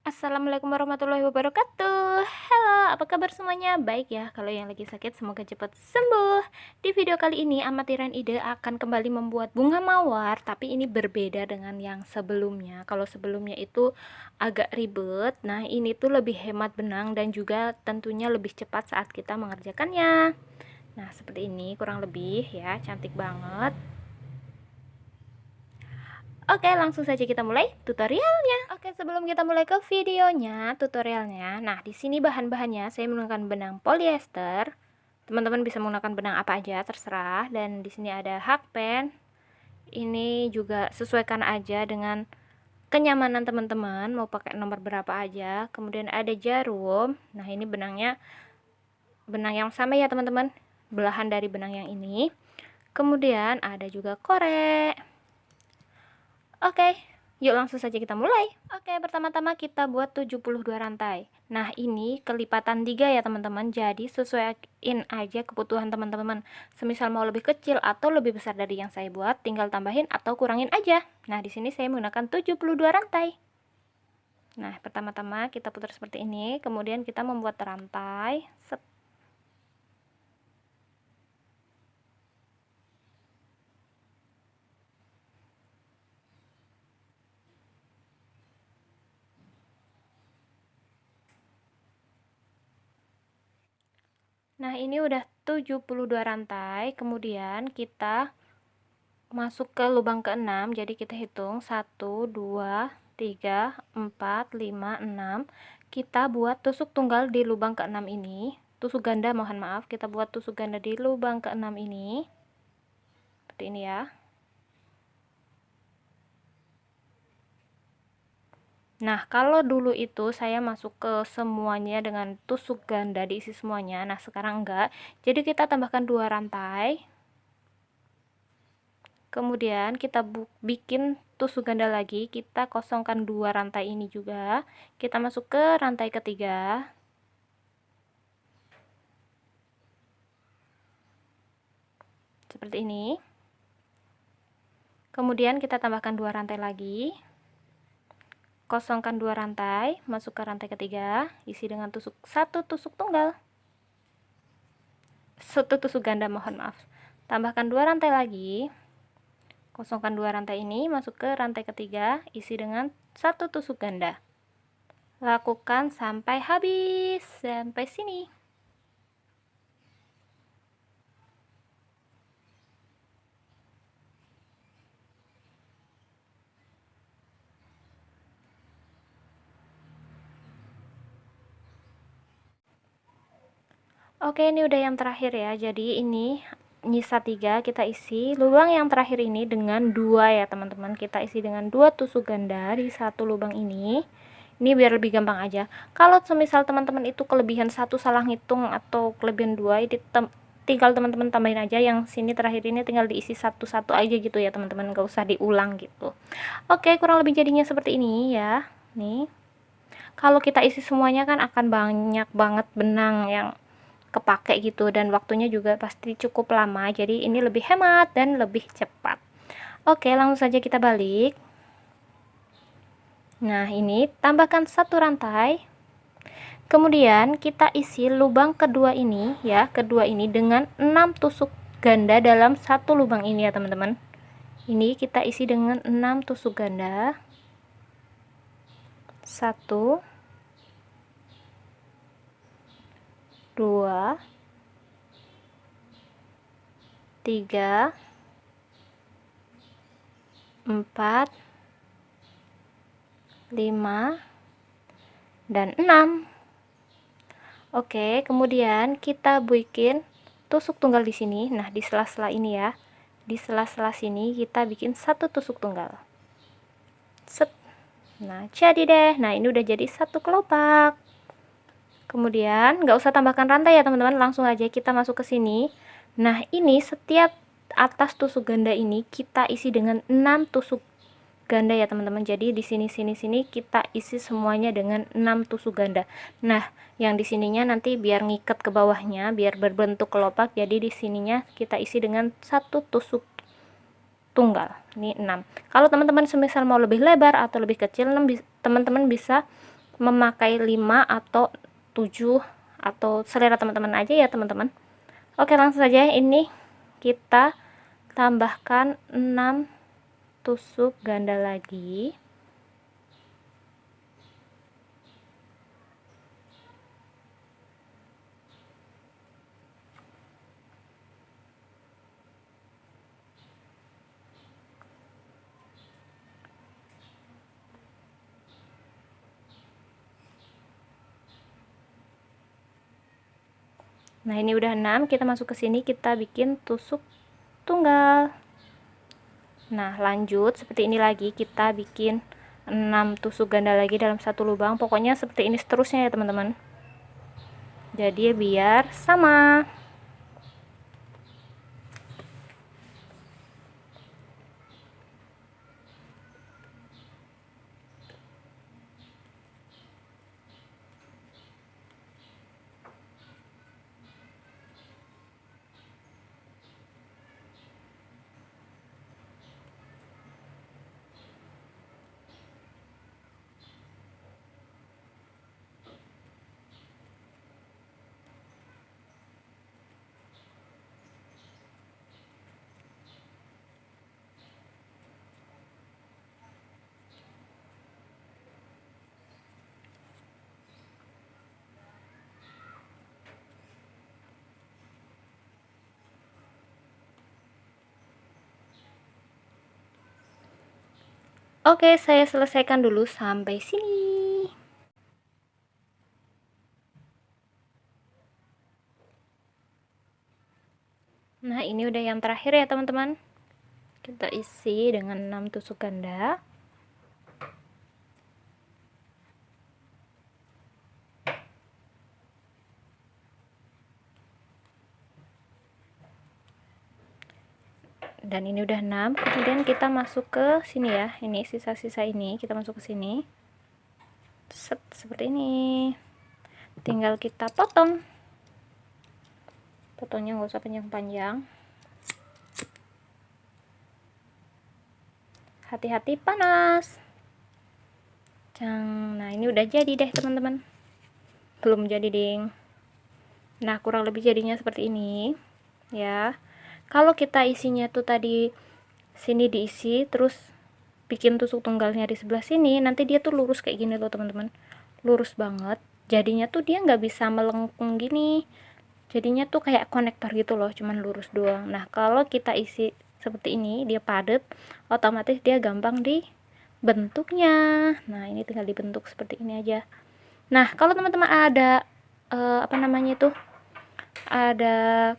Assalamualaikum warahmatullahi wabarakatuh. Halo, apa kabar semuanya? Baik ya, kalau yang lagi sakit semoga cepat sembuh. Di video kali ini Amatiran Ide akan kembali membuat bunga mawar, tapi ini berbeda dengan yang sebelumnya. Kalau sebelumnya itu agak ribet, nah ini tuh lebih hemat benang dan juga tentunya lebih cepat saat kita mengerjakannya. Nah, seperti ini kurang lebih ya, cantik banget. Oke, langsung saja kita mulai tutorialnya. Oke, sebelum kita mulai ke videonya, tutorialnya. Nah, di sini bahan-bahannya saya menggunakan benang polyester. Teman-teman bisa menggunakan benang apa aja, terserah. Dan di sini ada hakpen. Ini juga sesuaikan aja dengan kenyamanan teman-teman, mau pakai nomor berapa aja. Kemudian ada jarum. Nah, ini benangnya benang yang sama ya, teman-teman. Belahan dari benang yang ini. Kemudian ada juga korek. Oke, yuk langsung saja kita mulai. Oke, pertama-tama kita buat 72 rantai. Nah, ini kelipatan 3 ya teman-teman. Jadi sesuaiin aja kebutuhan teman-teman. Semisal mau lebih kecil atau lebih besar dari yang saya buat, tinggal tambahin atau kurangin aja. Nah, di sini saya menggunakan 72 rantai. Nah, pertama-tama kita putar seperti ini, kemudian kita membuat rantai. Nah, ini udah 72 rantai, kemudian kita masuk ke lubang ke-6, jadi kita hitung 1, 2, 3, 4, 5, 6. Kita buat tusuk tunggal di lubang ke-6 ini, tusuk ganda mohon maaf, kita buat tusuk ganda di lubang ke-6 ini, seperti ini ya. Nah, kalau dulu itu saya masuk ke semuanya dengan tusuk ganda diisi semuanya, nah sekarang enggak, jadi kita tambahkan 2 rantai. Kemudian kita bikin tusuk ganda lagi, kita kosongkan 2 rantai ini juga, kita masuk ke rantai ketiga. Seperti ini. Kemudian kita tambahkan 2 rantai lagi. Kosongkan 2 rantai, masuk ke rantai ketiga, isi dengan satu tusuk tunggal. Satu tusuk ganda mohon maaf. Tambahkan 2 rantai lagi. Kosongkan 2 rantai ini, masuk ke rantai ketiga, isi dengan satu tusuk ganda. Lakukan sampai habis, sampai sini. Oke, ini udah yang terakhir ya. Jadi ini nyisa 3, kita isi lubang yang terakhir ini dengan 2 ya teman-teman. Kita isi dengan 2 tusuk ganda di satu lubang ini. Ini biar lebih gampang aja. Kalau semisal teman-teman itu kelebihan 1 salah ngitung atau kelebihan 2, ini tinggal teman-teman tambahin aja, yang sini terakhir ini tinggal diisi satu-satu aja gitu ya teman-teman, nggak usah diulang gitu. Oke, kurang lebih jadinya seperti ini ya. Nih, kalau kita isi semuanya kan akan banyak banget benang yang kepake gitu, dan waktunya juga pasti cukup lama, jadi ini lebih hemat dan lebih cepat. Oke, langsung saja kita balik. Nah, ini tambahkan 1 rantai, kemudian kita isi lubang kedua ini ya, kedua ini dengan 6 tusuk ganda dalam satu lubang ini ya teman-teman. Ini kita isi dengan 6 tusuk ganda, 1, 2, 3, 4, 5, dan 6. Oke, kemudian kita bikin tusuk tunggal di sini. Nah, di sela-sela ini ya. Di sela-sela sini kita bikin satu tusuk tunggal. Set. Nah, jadi deh. Nah, ini udah jadi satu kelopak. Kemudian nggak usah tambahkan rantai ya teman-teman, langsung aja kita masuk ke sini. Nah, ini setiap atas tusuk ganda ini kita isi dengan 6 tusuk ganda ya teman-teman. Jadi di sini kita isi semuanya dengan 6 tusuk ganda. Nah, yang di sininya nanti biar ngikat ke bawahnya, biar berbentuk kelopak. Jadi di sininya kita isi dengan satu tusuk tunggal. Ini 6. Kalau teman-teman semisal mau lebih lebar atau lebih kecil, teman-teman bisa memakai 5 atau 7 atau selera teman-teman aja ya teman-teman. Oke, langsung saja ini kita tambahkan 6 tusuk ganda lagi. Nah, ini udah 6, kita masuk ke sini, kita bikin tusuk tunggal. Nah, lanjut seperti ini lagi, kita bikin 6 tusuk ganda lagi dalam satu lubang. Pokoknya seperti ini seterusnya ya teman-teman. Jadi biar sama. Oke, saya selesaikan dulu sampai sini. Nah, ini udah yang terakhir ya teman-teman. Kita isi dengan 6 tusuk ganda. Dan ini udah 6. Kemudian kita masuk ke sini ya. Ini sisa-sisa ini kita masuk ke sini. Set, seperti ini. Tinggal kita potong. Potongnya nggak usah panjang-panjang. Hati-hati panas. Nah, ini udah jadi deh teman-teman. Belum jadi ding. Nah, kurang lebih jadinya seperti ini ya. Kalau kita isinya tuh tadi sini diisi, terus bikin tusuk tunggalnya di sebelah sini, nanti dia tuh lurus kayak gini loh teman-teman. Lurus banget. Jadinya tuh dia nggak bisa melengkung gini. Jadinya tuh kayak konektor gitu loh, cuman lurus doang. Nah, kalau kita isi seperti ini, dia padat, otomatis dia gampang dibentuknya. Nah, ini tinggal dibentuk seperti ini aja. Nah, kalau teman-teman ada apa namanya itu, ada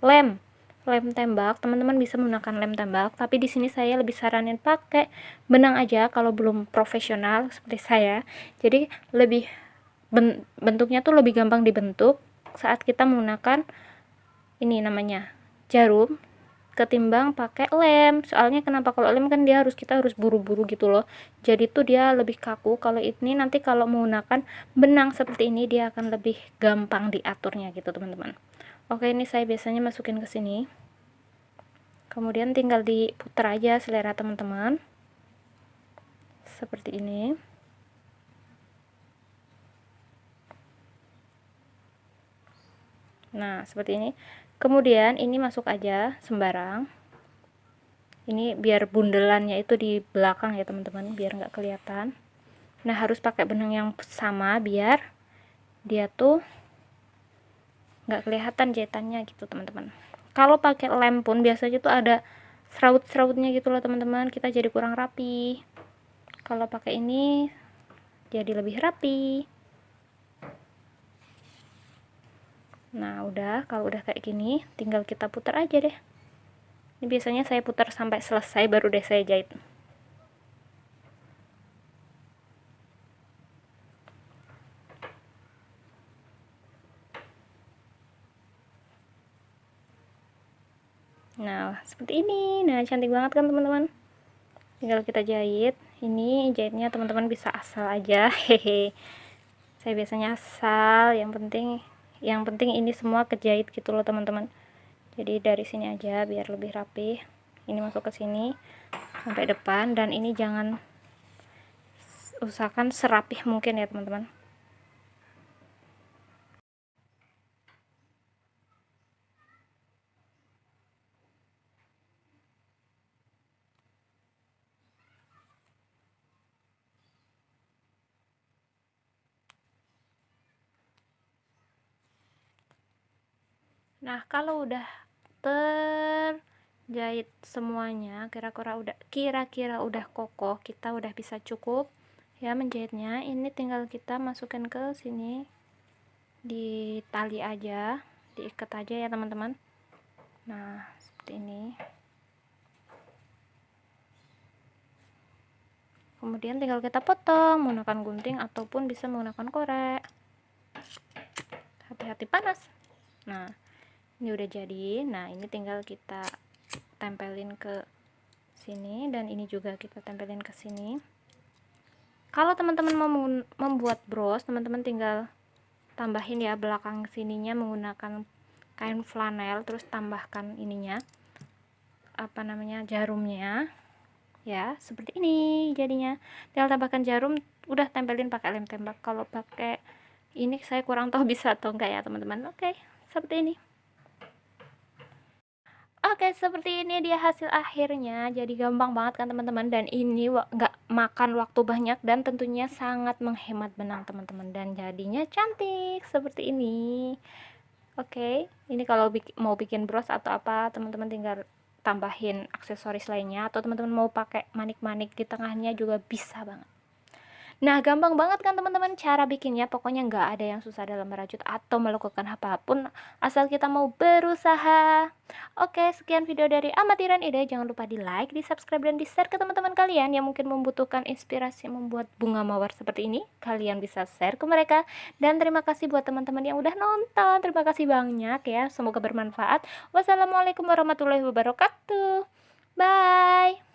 lem tembak, teman-teman bisa menggunakan lem tembak, tapi di sini saya lebih saranin pakai benang aja kalau belum profesional seperti saya. Jadi lebih bentuknya tuh lebih gampang dibentuk saat kita menggunakan ini namanya jarum ketimbang pakai lem. Soalnya kenapa, kalau lem kan kita harus buru-buru gitu loh, jadi tuh dia lebih kaku. Kalau ini nanti kalau menggunakan benang seperti ini, dia akan lebih gampang diaturnya gitu teman-teman. Oke, ini saya biasanya masukin ke sini, kemudian tinggal diputar aja selera teman-teman seperti ini. Nah, seperti ini. Kemudian ini masuk aja sembarang. Ini biar bundelannya itu di belakang ya teman-teman, biar nggak kelihatan. Nah, harus pakai benang yang sama biar dia tuh nggak kelihatan jahitannya gitu teman-teman. Kalau pakai lem pun biasanya tuh ada serut-serutnya gitu loh teman-teman, kita jadi kurang rapi. Kalau pakai ini jadi lebih rapi. Nah, kalau udah kayak gini, tinggal kita putar aja deh. Ini biasanya saya putar sampai selesai baru deh saya jahit. Nah, seperti ini. Nah, cantik banget kan teman-teman. Tinggal kita jahit. Ini jahitnya teman-teman bisa asal aja. Hehe. Saya biasanya asal, yang penting ini semua kejahit gitu loh teman-teman. Jadi dari sini aja biar lebih rapi. Ini masuk ke sini. sampai depan, dan ini jangan, usahakan serapih mungkin ya teman-teman. Nah, kalau udah terjahit semuanya, kira-kira udah kokoh, kita udah bisa cukup ya menjahitnya. Ini tinggal kita masukkan ke sini, di tali aja, diikat aja ya teman-teman. Nah, seperti ini. Kemudian tinggal kita potong menggunakan gunting ataupun bisa menggunakan korek. Hati-hati panas. Nah, ini udah jadi. Nah, ini tinggal kita tempelin ke sini, dan ini juga kita tempelin ke sini. Kalau teman-teman mau membuat bros, teman-teman tinggal tambahin ya belakang sininya menggunakan kain flanel, terus tambahkan ininya, apa namanya, jarumnya ya, seperti ini jadinya. Tinggal tambahkan jarum, udah tempelin pakai lem tembak. Kalau pakai ini saya kurang tahu bisa atau enggak ya teman-teman. Oke, seperti ini. Oke, seperti ini dia hasil akhirnya. Jadi gampang banget kan teman-teman, dan ini nggak makan waktu banyak dan tentunya sangat menghemat benang teman-teman, dan jadinya cantik seperti ini. Oke, ini kalau mau bikin bros atau apa, teman-teman tinggal tambahin aksesoris lainnya, atau teman-teman mau pakai manik-manik di tengahnya juga bisa banget. Nah, gampang banget kan teman-teman cara bikinnya. Pokoknya nggak ada yang susah dalam merajut atau melakukan apapun, asal kita mau berusaha. Oke, sekian video dari Amatiran Ide. Jangan lupa di like, di subscribe, dan di share ke teman-teman kalian yang mungkin membutuhkan inspirasi membuat bunga mawar seperti ini. Kalian bisa share ke mereka. Dan terima kasih buat teman-teman yang udah nonton. Terima kasih banyak ya, semoga bermanfaat. Wassalamualaikum warahmatullahi wabarakatuh. Bye.